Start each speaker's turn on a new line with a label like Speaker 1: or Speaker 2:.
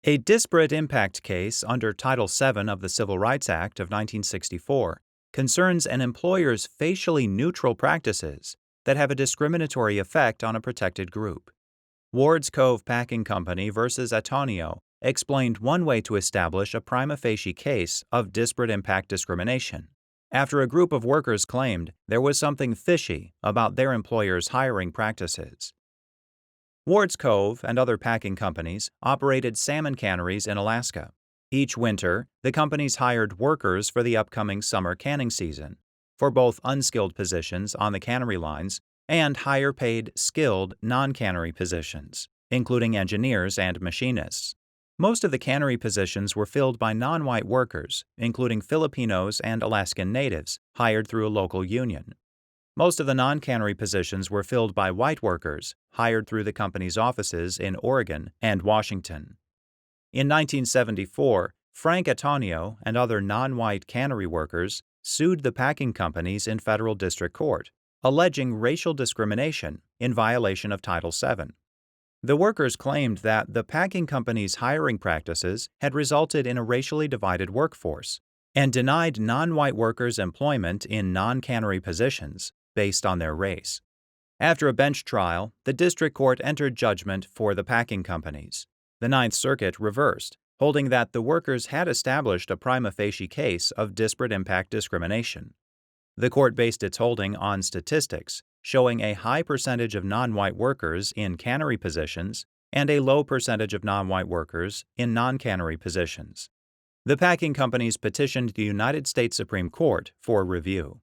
Speaker 1: A disparate impact case under Title VII of the Civil Rights Act of 1964 concerns an employer's facially neutral practices that have a discriminatory effect on a protected group. Ward's Cove Packing Company versus Atonio explained one way to establish a prima facie case of disparate impact discrimination, after a group of workers claimed there was something fishy about their employer's hiring practices. Ward's Cove and other packing companies operated salmon canneries in Alaska. Each winter, the companies hired workers for the upcoming summer canning season, for both unskilled positions on the cannery lines and higher-paid, skilled, non-cannery positions, including engineers and machinists. Most of the cannery positions were filled by nonwhite workers, including Filipinos and Alaskan Natives, hired through a local union. Most of the non-cannery positions were filled by white workers, hired through the company's offices in Oregon and Washington. In 1974, Frank Atonio and other non-white cannery workers sued the packing companies in federal district court, alleging racial discrimination in violation of Title VII. The workers claimed that the packing companies' hiring practices had resulted in a racially divided workforce and denied non-white workers employment in non-cannery positions based on their race. After a bench trial, the district court entered judgment for the packing companies. The Ninth Circuit reversed, holding that the workers had established a prima facie case of disparate impact discrimination. The court based its holding on statistics showing a high percentage of non-white workers in cannery positions and a low percentage of non-white workers in non-cannery positions. The packing companies petitioned the United States Supreme Court for review.